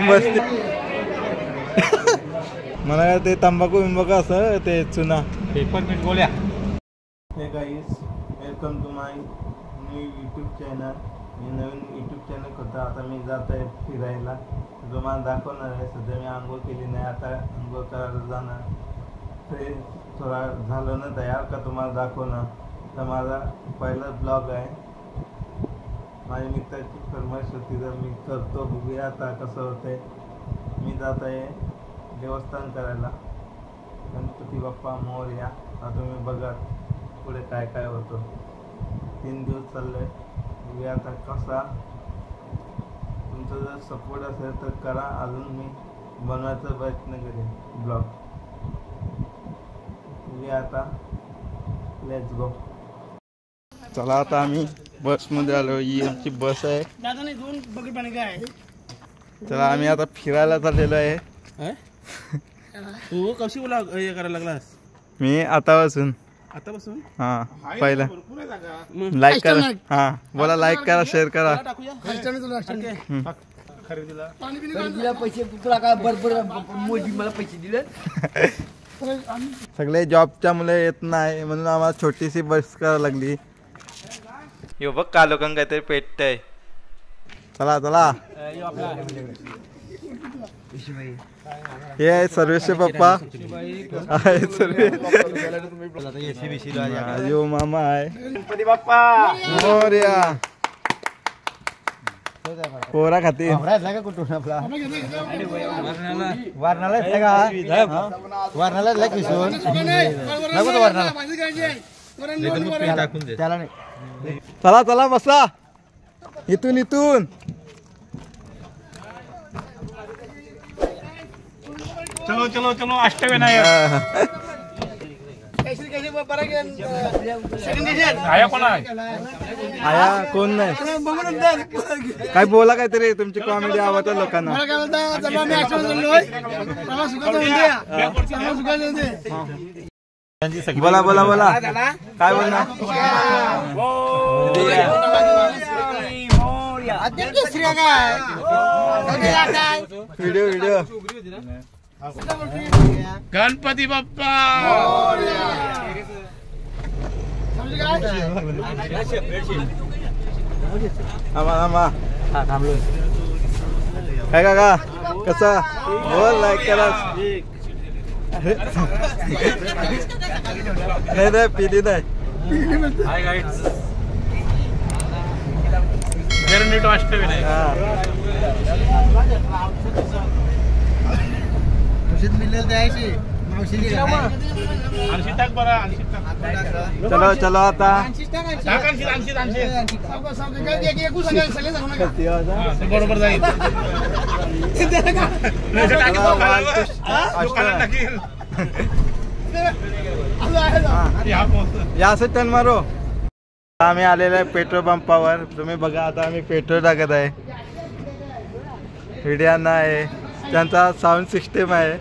मस्त मला ते तंबाखू बिंबाखू असं ते चुना पेपरमिंट गोळ्या. Hey guys, welcome to my new YouTube channel. मी नवीन यूट्यूब चॅनल होता. आता मी जात आहे फिरायला. तुम्हाला दाखवणार आहे. सध्या मी आंघोळ केली नाही, आता आंघोळ करायला जाणार. फ्रेश थोडा झालं ना तयार का तुम्हाला दाखवणार. तर माझा पहिला ब्लॉग आहे. माझ्या मित्राची फरमाईश होती तर मी करतो. बघूया आता कसं होतंय. मी जात आहे देवस्थान करायला. गणपती बाप्पा मोरया. आता तुम्ही बघा पुढे काय काय होतं. 3 दिवस चाललंय. बघूया आता कसा. तुमचा जर सपोर्ट असेल तर करा. अजून मी बनवायचा प्रयत्न करेन ब्लॉग. बघूया आता. Let's go. चला आता आम्ही बसमध्ये आलो. ही आमची बस आहे. चला आम्ही आता फिरायला चाललेलो आहे. तू कशी बोला हे करायला लागलास. मी आतापासून हा पहिला लाईक करा. हा बोला लाईक करा, शेअर करा. सगळे जॉबच्या मुले येत नाही म्हणून आम्हाला छोटीशी बस करायला लागली. यो बघ का लोकांना काहीतरी पेटतंय. चला चला. हे आहे सर्वेशचे पप्पा. यो मामा आहे. गणपती बाप्पा मोरया. पोरा खाती चला चला बसा. इथून इथून चलो चलो चलो. अष्टविनायक आया कोण आहे. आया कोण नाही. काय बोला काहीतरी. तुमची कॉमेडी आवडते लोकांना. बोला बोला बोला. काय बोलणार. Video video. गणपती बाप्पा. काय काका कसा बोल. लाईक करा. नाही नाही पिली नाही. चलो चलो आता. बरोबर जाईल. या असं टर्न मारो. आम्ही आलेलो आहे पेट्रोल पंपावर. तुम्ही बघा आता आम्ही पेट्रोल टाकत आहे. व्हिडिओ आहे. त्यांचा साऊंड सिस्टीम आहे.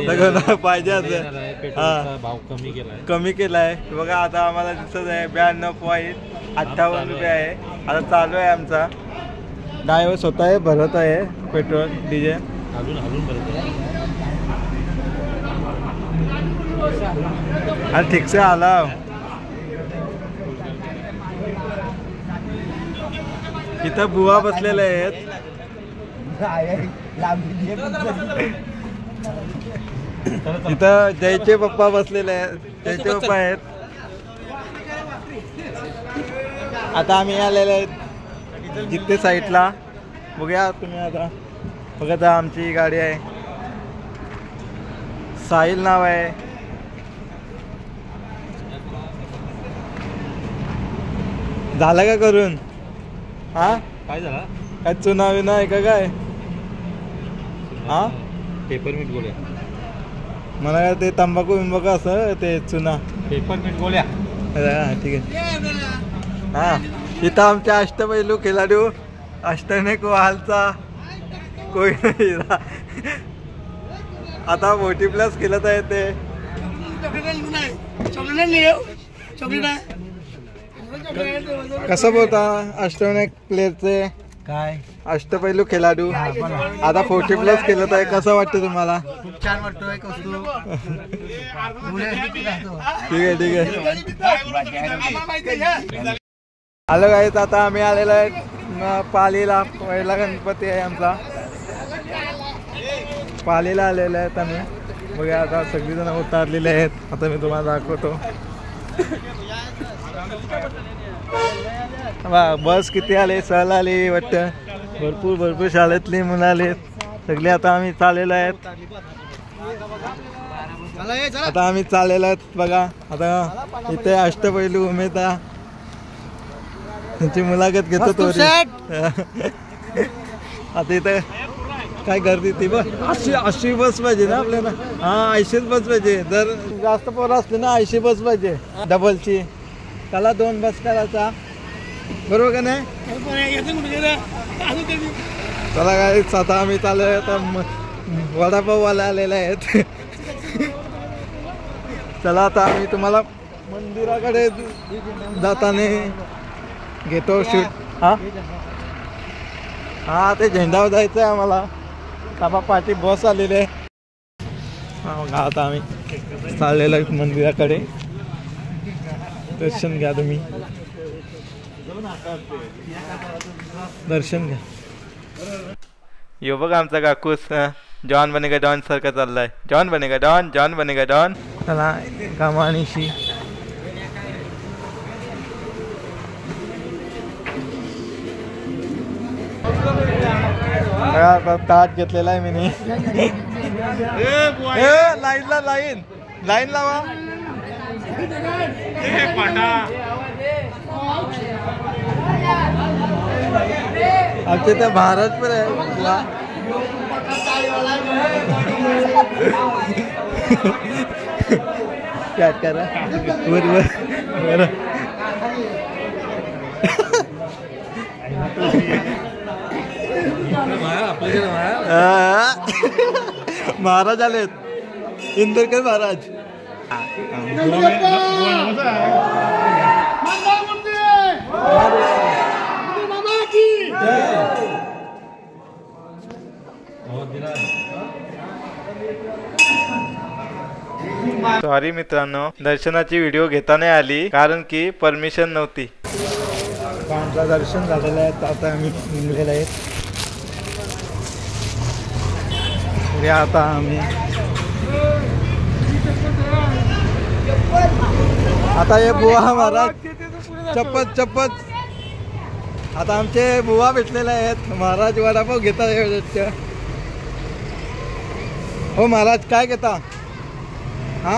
सगळं पाहिजे असं. भाव कमी केलाय. बघा आता आम्हाला दिसत आहे 92.58 रुपये आहे. आता चालू आहे आमचा. ड्रायव्हर स्वतः भरत आहे पेट्रोल डिझेल. आणि ठीक से आला. इथं बुवा बसलेले आहेत. इथं जयचे पप्पा बसलेले आहेत. जयचे पप्पा आहेत. आता आम्ही आलेले आहेत जिथे साईडला. बघूया तुम्ही आता. बघा आमची गाडी आहे. साहिल नाव आहे. झालं का करून. हा काय झाला. काय चुना विना आहे का काय. हा पेपरमिंट गोळ्या. मला ते तंबाखू बिंबाखू असं ते चुना. पेपरमिंट गोळ्या. ठीक आहे. हा इथं आमचे अष्टपैलू खेळाडू. अष्टनेक वालचा कोई नाही. आता मोठी प्लस खेळत आहे ते. कसं बोलता अष्टनेक प्लेयरचे. काय अष्टपैलू खेळाडू आता 40+ केलं तर कसं वाटतं तुम्हाला? खूप छान वाटतोय कौस्तुभ. ठीक आहे आलो गाईज. आता आम्ही आलेलो आहे पालीला. पहिला गणपती आहे आमचा. पालीला आलेलो आहेत आम्ही. बघा आता सगळीजण उतारलेले आहेत. आता मी तुम्हाला दाखवतो. बस किती आले? सहल आली वाटतं. भरपूर शाळेतली मुलं आलेत सगळे. आता आम्ही चाललेलो आहेत. आता आम्ही चाललेलो आहेत बघा. आता इथे अष्टपैलू उमेद त्यांची मुलाखत घेतो तो. आता इथे काय गर्दी ती बस. अशी बस पाहिजे ना आपल्याला. हा 80 बस पाहिजे. जर जास्त पोरं असते ना 80 बस पाहिजे डबलची. त्याला 2 बस करायचा. बरोबर का नाही? चला काय आता आम्ही चालू आहे. आता वडापाववाला आलेले आहेत. चला आता आम्ही तुम्हाला मंदिराकडे जाताना घेतो शूट. हा ते झेंडावर जायचं आहे आम्हाला. ताबा पाठी बस आलेली आहे. आता आम्ही चाललेलो आहे मंदिराकडे. दर्शन घ्या तुम्ही. दर्शन घ्या. यो बघा आमचा काकूस जॉन बनेगा डॉन सारखा चाललाय. जॉन बनेगा डॉन, जॉन बनेगा डॉन. चला कमानीशी ताट घेतलेला आहे मी. लाईन लावा. आमच्या इथे महाराज पण आहे. काय करा बरोबर. महाराज आलेत. इंदरकर महाराज. सॉरी मित्रांनो, दर्शनाची व्हिडिओ घेता नाही आली कारण की परमिशन नव्हती. आमचं दर्शन झालेलं आहे. आता आम्ही निघलेलं आहे. आता आम्ही आता हे बुवा महाराज चप्पत. आता आमचे बुवा भेटलेले आहेत. महाराज वडापाव घेतात. हो महाराज काय घेता? हा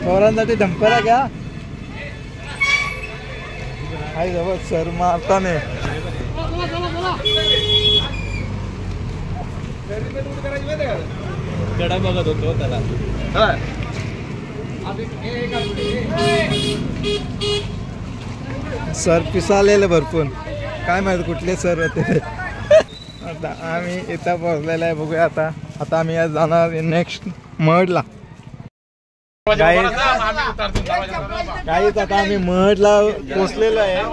पोरांसाठी ढंपरा घ्या. आई जवळ सर मारता नाही. गडा बघत होतो त्याला. सर पिसालेले भरपूर. काय माहित कुठले सर होते. आता आम्ही इथं पोहोचलेलं आहे. बघूया आता. आता आम्ही आज जाणार नेक्स्ट महडला. काहीच आता आम्ही महडला पोचलेलो आहे.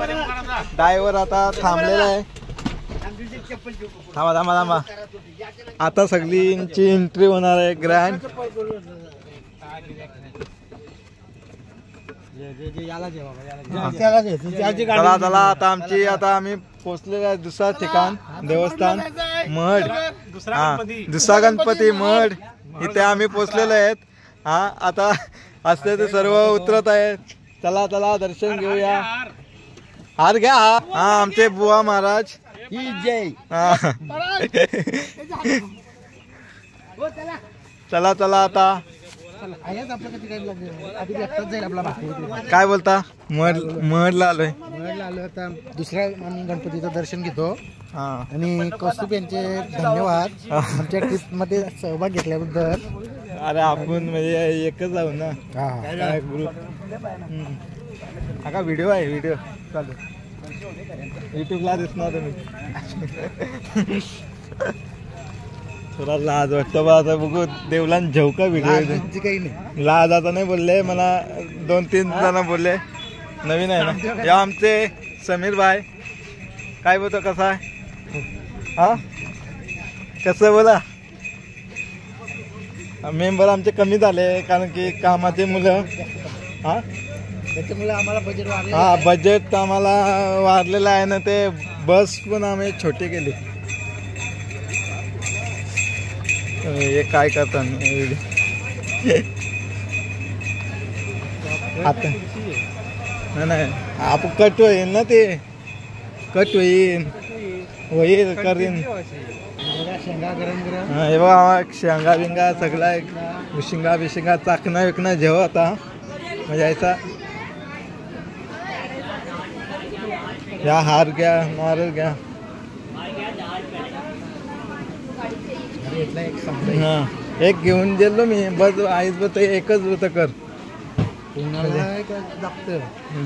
ड्रायव्हर आता थांबलेला आहे. थांबा. आता सगळींची एंट्री होणार आहे ग्रँड. चला आता आम्ही पोचलेलो आहे दुसरा ठिकाण देवस्थान महड. दुसरा गणपती महड इथे आम्ही पोचलेलो आहेत. आता असते ते सर्व उतरत आहेत. चला दर्शन घेऊया. हार घ्या. आमचे बुवा महाराज जय. चला आता काय बोलता? महडला आलोय. आता दुसऱ्या आम्ही गणपतीचं दर्शन घेतो. आणि कौस्तुभ यांचे धन्यवाद आमच्या ट्रिप मध्ये सहभाग घेतल्याबद्दल. अरे आपण म्हणजे एकच जाऊ ना ग्रुप. हा व्हिडिओ आहे. व्हिडिओ चालू युट्यूबला दिसणार तुम्ही. थोडा लाज वाटतं बा. आता बघू देवलान झवका व्हिडिओ. काही नाही लाज आता नाही बोलले मला. 2-3 जण बोलले नवीन आहे ना. या आमचे समीर भाई, काय बोलतो कसा आहे हा, कसं बोला. मेंबर आमचे कमी झाले कारण की कामाचे मुलं हा, त्याच्यामुळे आम्हाला बजेट वाढलं. हा बजेट आम्हाला वाढलेलं आहे ना, ते बस पण आम्ही छोटी केली. हे काय करतात आता, नाही आपण कट होईल ना, ते कट होईल करीन. शेंगा गरम गरम. हे बघा शेंगा बिंगा सगळा शिंगा बिशिंगा चाकणं विकणं जेव्हा आता म्हणजे यायचा. या हार घ्या, नारळ घ्या. हा एक घेऊन गेलो मी, बस आईच बत एकच होत कर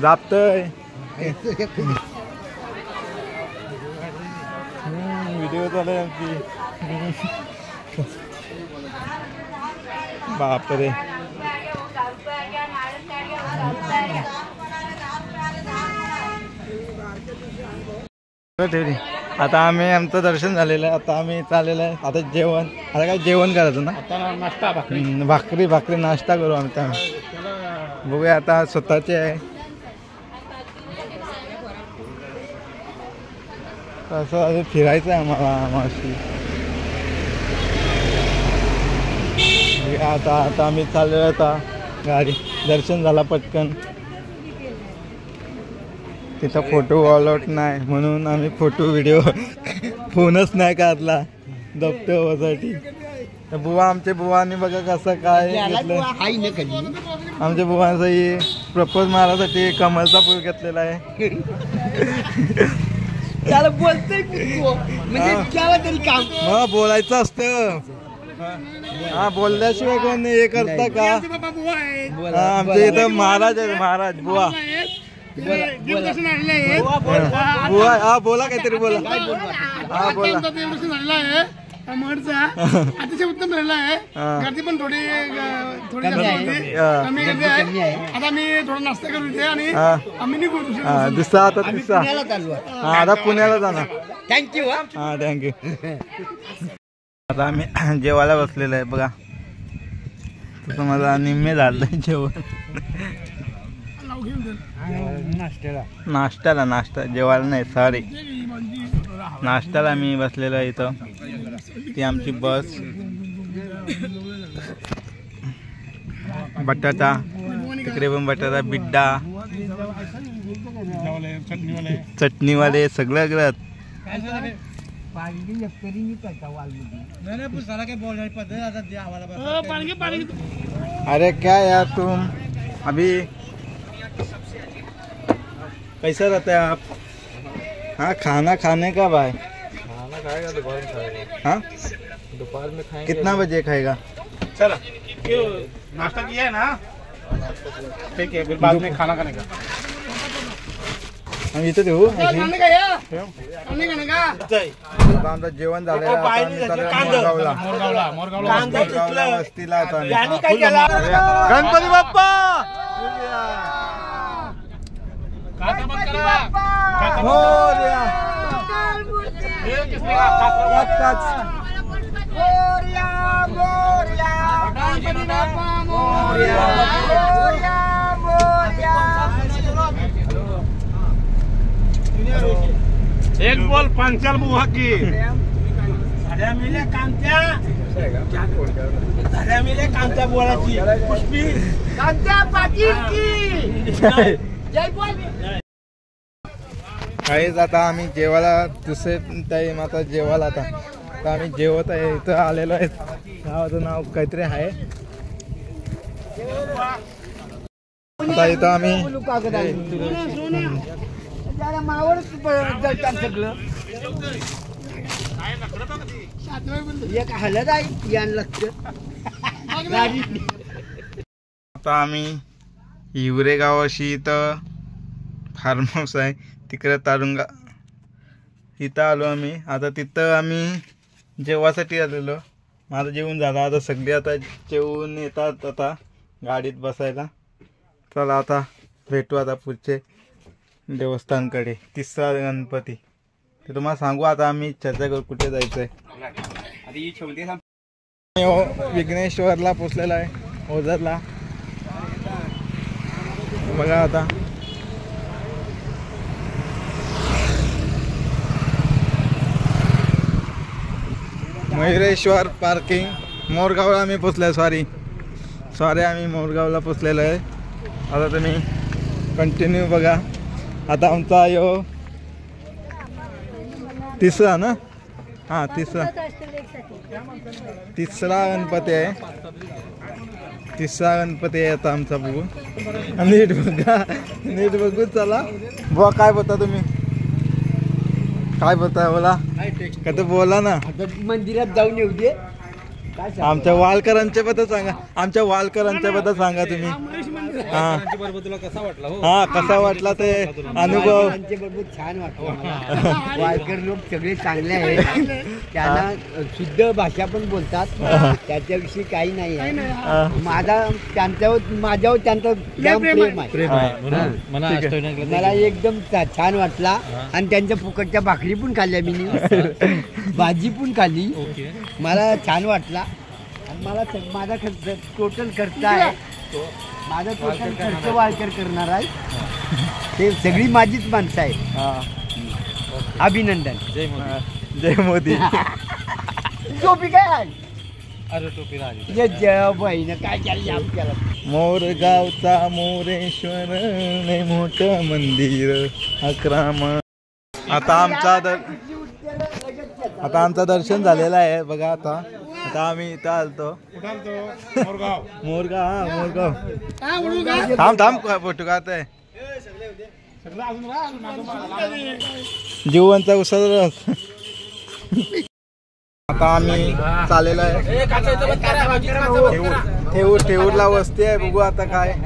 जापतय. व्हिडिओ चालू आमची. बापरे. आता आम्ही आमचं दर्शन झालेलं आहे. आता आम्ही चाललेलं आहे. आता जेवण, आता काय जेवण करायचं ना, आता नाश्ता भाकरी नाश्ता करू आम्ही. त्या बघूया आता स्वतःचे आहे असं फिरायचं आहे आम्हाला मावशी. आता आम्ही चाललेलो. आता गाडी दर्शन झाला पटकन. तिथं फोटो अलाउड नाही म्हणून आम्ही फोटो व्हिडिओ फोनच नाही काढला दप्तरासाठी. बुवा आमच्या बुवानी बघा कसं काय घेतलं. आमच्या बुवांचाही प्रपोज मारासाठी कमलचा फूल घेतलेला आहे. त्याला बोलतोय म्हणजे केला तरी काम. मग बोलायचं असतं. हा बोलल्याशिवाय कोण हे करता का. आमच्या इथं महाराज आहे, महाराज बुवा. बुवा हा बोला काहीतरी बोला. हा बोला. अतिशय उत्तम झालेला आहे. गर्दी पण थोडी कमी गर्दी आहे. आता मी थोडा नाश्ता करू इथे आणि आम्ही निघू. दिसा आता दिसा. हा आता पुण्याला जाणार. थँक्यू. हा थँक्यू. आता आम्ही जेवायला बसलेलं आहे बघा. तसं माझा निम्मे झालं जेवण. नाश्ता जेवायला नाही, सॉरी नाश्त्याला मी बसलेलो आहे इथं. ती आमची बस. बटाटा तिकडे पण बटाटा, बिड्डा, चटणीवाले सगळं करत. अरे क्या यार तुम अभी कैसा रहता है आप. हाँ खाना खाने का भाई. खाना खाएगा दोपहर में खाएगा. हाँ दोपहर में खाएंगे. कितना बजे खाएगा. चलो क्यों नाश्ता किया है ना, ठीक है फिर बाद में खाना खाने का. आम्ही इथं देऊ. आमचं जेवण झालं. वस्तीला गणपती बाप्पा. एक बोल पंचल बुवा की. कांत्या बोलाची पुष्पी कांत्या पाटील की जय बोल. काहीच आता आम्ही जेवायला दुसरे टाईम आता जेवायला आता आम्ही जेवत आहे. इथं आलेलो आहे. गावाचं नाव काहीतरी आहे. आता इथं आम्ही आता आम्ही हिवरे गावाशी इथं फार्म हाऊस आहे तिकडे तारुंगा इथं आलो आम्ही. आता तिथं आम्ही जेवासाठी आलेलो. माझं जेवण झालं. आता सगळे आता जेवून येतात आता गाडीत बसायला. चला आता भेटू आता पुढचे देवस्थानकडे. तिसरा गणपती ते तुम्हाला सांगू. आता आम्ही चर्चा करू कुठे जायचंय. विघ्नेश्वरला पोचलेला आहे, ओझरला. बघा आता मयुरेश्वर पार्किंग मोरगावला आम्ही पोचलोय. सॉरी आम्ही मोरगावला पोचलेलो आहे. आता तुम्ही कंटिन्यू बघा. आता आमचा यो तिसरा ना, हां तिसरा गणपती आहे. तिसरा गणपती आहे आता आमचा. बघू नीट बघा, नीट बघू. चला बुवा काय बोलता तुम्ही, काय बोलताय बोला, का तर बोला ना. मंदिरात जाऊन येऊ दे. आमच्या वालकरांच्या बद्दल सांगा, आमच्या वालकरांच्या बद्दल सांगा तुम्ही. हा कसा वाटला ते अनुभव. छान वाटलं. वालकर लोक सगळे चांगले आहेत. त्यांना शुद्ध भाषा पण बोलतात. त्याच्याविषयी काही नाही आहे. माझ्यावर त्यांचं प्रेम आहे. मला एकदम छान वाटला. आणि त्यांच्या फुकटच्या भाकरी पण खाल्ल्या मी, भाजी पण खाल्ली. मला छान वाटला. आणि मला माझा खर्च टोटल खर्च आहे. माझा टोटल खर्च वालकर करणार आहे. ते सगळी माझीच माणसं आहे. अभिनंदन. जय मोदी. टोपी काय बहीण काय केलं आपल्याला. मोरगावचा मोरेश्वर लय मोठं मंदिर 11. आता आमचा दर्शन झालेला आहे. बघा आता आम्ही इथं आलतो. मोरगाव. थांब फोटो काढत आहे. जीवनचा उसळ. आता आम्ही चाललेलो आहे. ठेवूरला वस्ती आहे. बघू आता काय आहे.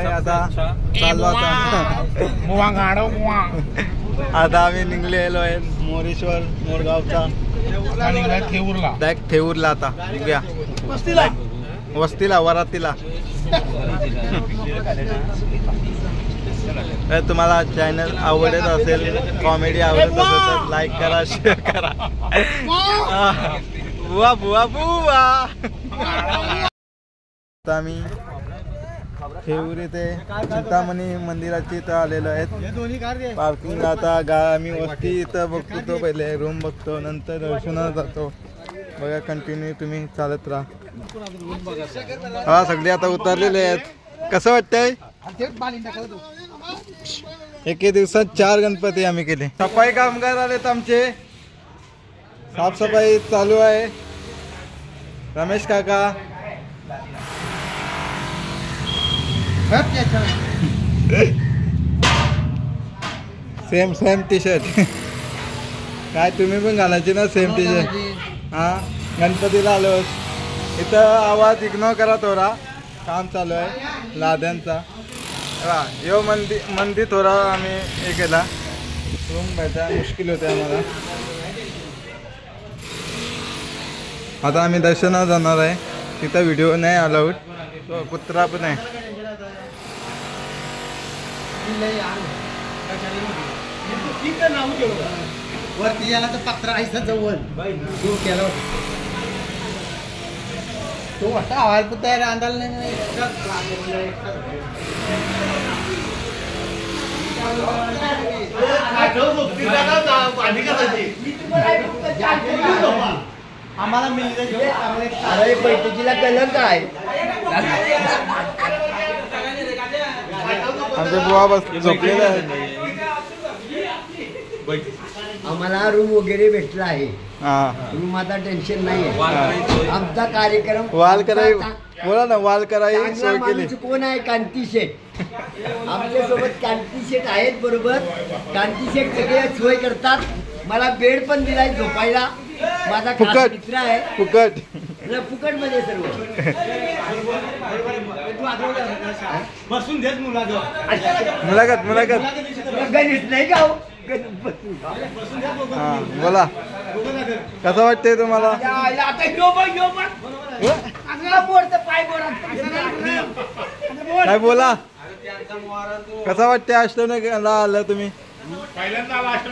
आता चाललो आता आम्ही निघलेलो आहे मोरेश्वर मोरगावचा. ठेवूरला आता निघूया वस्तीला वरातीला. तुम्हाला चॅनल आवडत असेल, कॉमेडी आवडत असेल तर लाईक करा, शेअर करा. बुवा बुवा बुवा. आता आम्ही ठेवूर येथे चिंतामणी मंदिराची इथं आलेलो आहेत. पार्किंगला आता आम्ही वस्ती इथं बघतो, तो पहिले रूम बघतो, नंतर दर्शनाला जातो. बघा कंटिन्यू तुम्ही चालत राहा. हा सगळे आता उतरलेले आहेत. कसं वाटतंय. एके दिवसात 4 गणपती आम्ही केले. सफाई कामगार आलेत आमचे. साफसफाई चालू आहे. रमेश काका सेम टी शर्ट. काय तुम्ही पण घालायचे ना सेम टी शर्ट. हा गणपतीला आलो इथं. आवाज इग्नोर करा थोडा, काम चालू आहे लाद्यांचा. यो मंदी थोडा आम्ही हे केला. रूम भेटा मुश्किल होते आम्हाला. आता आम्ही दर्शनाला जाणार आहे. तिथं व्हिडिओ नाही अलाउड. कुत्रा पण आहे. वरती याला तर पत्रा आयसा जवळ केला तो वाटता आवाज पण तयार अंदाल नाही. आम्हाला मिळते बैठकीला कलर काय. आमचे बुवा बस झोपलेले आहे. आम्हाला रूम वगैरे भेटला आहे. रूमाचा टेन्शन नाही आहे. आमचा कार्यक्रम वालकराई बोला ना. वालकराई सोय केली. कोण आहे. कांती शेठ आमच्या सोबत. कांती शेठ आहेत बरोबर. कांती शेठ सगळे सोय करतात. मला बेड पण दिलाय झोपायला. माझा फुकट मित्र आहे. फुकट मध्ये सर्व बसून देत. मुलाखत गणेश नाही का बोला. कसं वाटतंय तुम्हाला. काय बोला. कसा वाटते अष्टविनायकला आलं तुम्ही?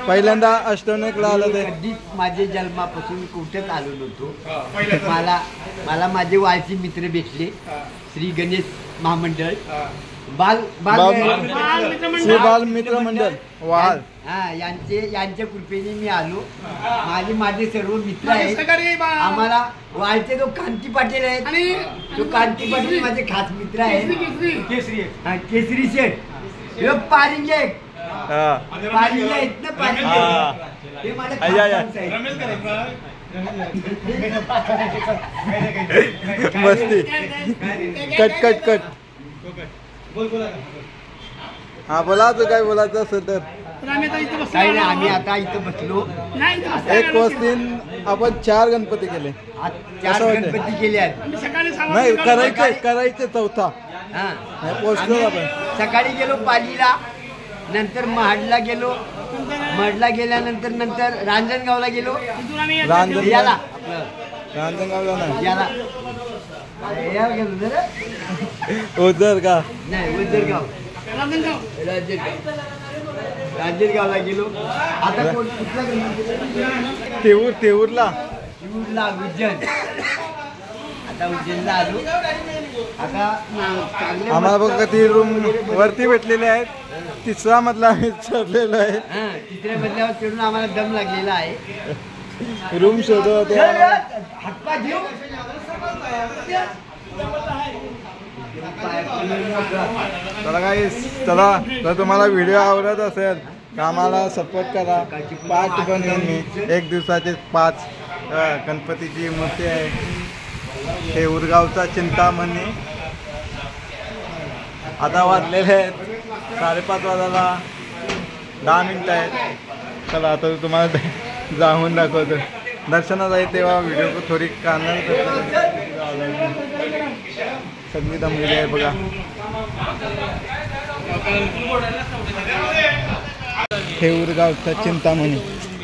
पहिल्यांदा अष्टविनायकला आलं ते? कधीच माझ्या जन्मापासून कुठेच आलो नव्हतो. मला माझे वाळचे मित्र भेटले, श्री गणेश महामंडळ, श्री बाल मित्र मंडळ वाल, यांच्या कृपेने मी आलो. माझे सर्व मित्र आहेत. आम्हाला वाळचे तो कांती पाटील आहेत आणि तो कांती पाटील माझे खास मित्र आहेत. केसरी शेठ, पारिंजे पारिंजे आहेत ना, पारिंजे हे माझे मस्ती. Cut cut cut. हा बोला, तू काय बोलायचं असेल तर. काही नाही, आम्ही आता इथं बसलो. एक वस्तीन आपण 4 गणपती केले. 4 गणपती केले आहेत. नाही, करायचे चौथा. पोचलो आपण. सकाळी गेलो पालीला, नंतर महाडला गेलो, महाडला गेल्यानंतर रांजणगावला गेलो. रांजणगावला नाही, याला गेलो जरा. ओझर का नाही, ओझरगाव, रांजणगावला गेलो. आता कुठला तेऊरला उज्जैन. आता उज्जैनला आलो. आता आम्हाला बघ किती रूम वरती भेटलेले आहेत. 3रा मधला आम्ही चढलेलो आहे. 3ऱ्या मजल्यावर चढून आम्हाला दम लागलेला आहे. रूम शोधत होतो. हातपाय घेऊ. चला गाईस, चला, जर तुम्हाला व्हिडिओ आवडत असेल तर आम्हाला सपोर्ट करा. 5 पण येऊन मी 1 दिवसाचे 5 गणपतीची मूर्ती आहे. हे उरगावचा चिंतामणी. आता वाजलेले आहेत 5:30 वाजायला 10 मिनिटं आहेत. चला आता तुम्हाला जाऊन दाखवतो. दर्शनात आहे तेव्हा व्हिडिओ थोडी काढणार. सगळी दमलेली आहे बघा. हे उरगावचा चिंतामणी.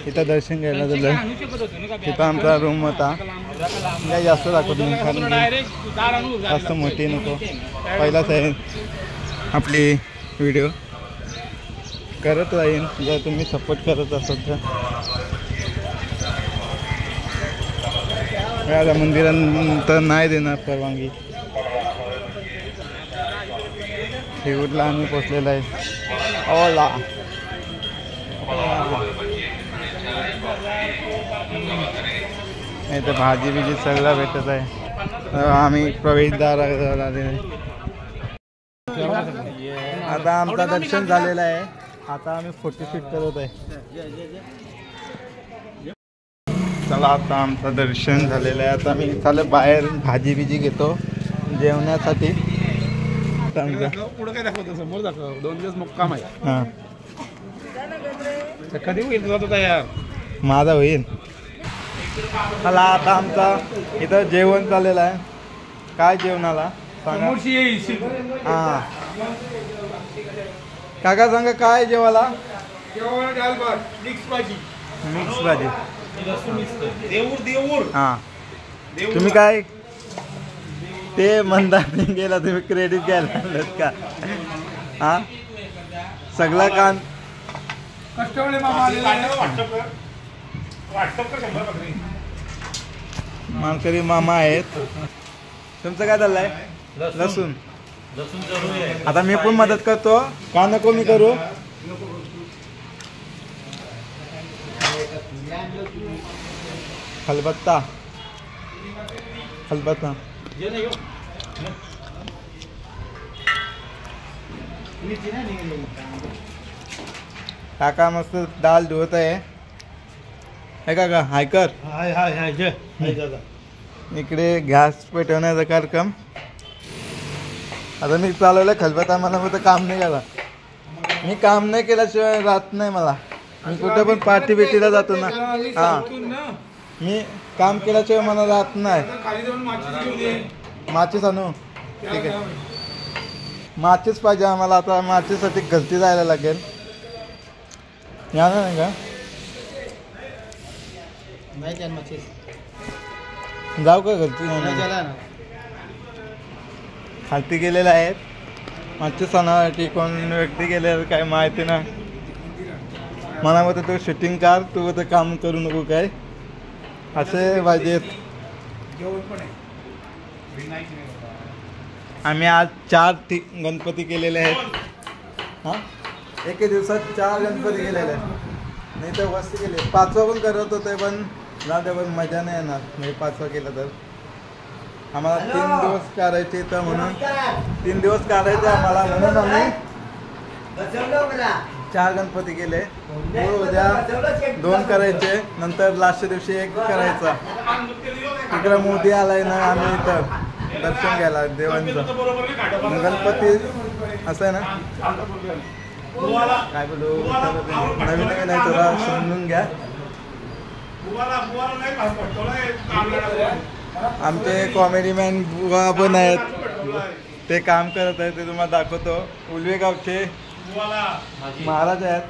इथं दर्शन घ्यायला झालं. तिथं आमचा रूम होता. काही जास्त दाखवत नाही कारण जास्त मोठी नको. पहिलाच आहे. आपली व्हिडिओ करत राहीन जर तुम्ही सपोर्ट करत असाल तर. या मंदिरानंतर नाही देणार परवानगी. शेवटला आम्ही पोचलेला आहे. ओला नाही तर भाजी बिजी सगळं भेटत आहे. आम्ही प्रवेशद्वार आलेलो आहे. आता आमचं दर्शन झालेलं आहे. आता आम्ही फोटोशूट करत आहे. चला, आता आमचं दर्शन झालेलं आहे. आता मी चालू बाहेर भाजी बिजी घेतो जेवण्यासाठी. पुढे काय दाखवतो, समोर दाखव. 2 दिवस मुक्काम आहे. हां, कधी होईल तुझा तयार? माझा होईल. चला, आता आमचा इथं जेवण चाललेलं आहे. काय जेवणाला सांगा. हां काका सांगा काय जेवायला? मिक्स भाजी. हां, तुम्ही काय ते म्हणतात गेला, तुम्ही क्रेडिट घ्यायला आणलं का? हां, सगळा कान मानकरी मामा आहेत. तुमचं काय चाललंय? लसूण. आता मी पण मदत करतो का नको मी करू? खलबत्ता खलबत्ता. काका मस्त डाल धुवत आहे काका. हाय कर. हाय हाय हाय जय दादा. इकडे गॅस पेटवण्याचा कार्यक्रम. आता मी चालवलं खलबत्ता. मला फक्त काम नाही केला. मी काम नाही केल्याशिवाय राहत नाही मला. मी कुठे पण पार्टी बिटीला जातो ना. हां, मी काम केल्याशिवाय मला राहत नाही. माचीस आणू. ठीक आहे, माचीस पाहिजे आम्हाला. आता माचीसाठी घरती जायला लागेल. या नाही का? जाऊ का घरती? खालती गेलेले आहेत. मागच्या सणासाठी कोण व्यक्ती गेले काय माहिती ना. मला मग तू शूटिंग कर, तू ते काम करू नको काय असे पाहिजेत. आम्ही आज 4 गणपती केलेले आहेत. हां एके दिवसात 4 गणपती केलेले आहेत. नाही तर वस्ती केली 5वा पण करत होते पण जाते पण मजा नाही येणार. म्हणजे 5वा केलं तर आम्हाला 3 दिवस करायचे तर म्हणून 3 दिवस काढायचे आम्हाला म्हणून आम्ही 4 गणपती केले. उद्या 2 करायचे नंतर लास्टच्या दिवशी 1 करायचा. तिकडे मोदी आलाय ना आम्ही इथं दर्शन घ्यायला देवांचं. गणपती असं आहे ना काय बोलू नवीन नवीन आहे थोडा समजून घ्या. आमचे कॉमेडी मॅन बुवा पण आहेत ते काम करत आहेत ते तुम्हाला दाखवतो. उलवे गावचे महाराज आहेत.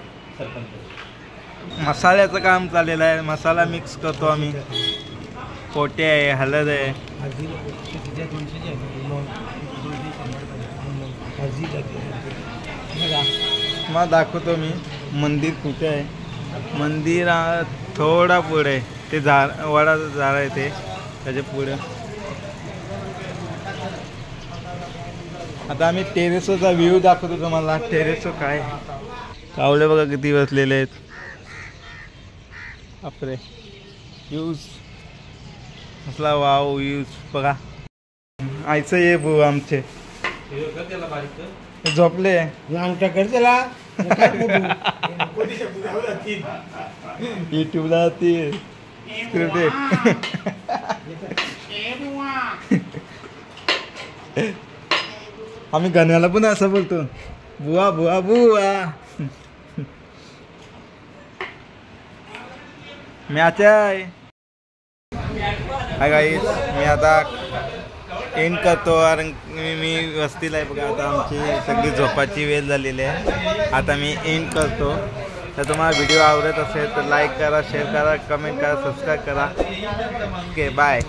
मसाल्याचं काम चाललेलं आहे. मसाला मिक्स करतो आम्ही. पोटे आहे हळद आहे. मग दाखवतो मी मंदिर कुठे आहे. मंदिर थोडा पुढे ते वडाचं झाड आहे ते त्याच्या पुढे. आता आम्ही टेरेसचा व्ह्यू दाखवतो तुम्हाला. टेरेसवर काय कावले बघा किती बसलेले आहेत. बापरे व्ह्यूज असला वाव व्ह्यूज बघा. आयचं ये भाऊ आमचे झोपले युट्यूबला ती आम्ही गाण्याला पण असं बोलतो बुवा बुवा बुवा. मॅच आहे. हाय गाईस मी आता एंड करतो कारण मी वस्तीला आहे बघा. आता आमची सगळी झोपाची वेळ झालेली आहे. आता मी एंड करतो. तर तुम्हाला व्हिडिओ आवडत असेल तर लाईक करा, शेअर करा, कमेंट करा, सबस्क्राईब करा. Okay bye.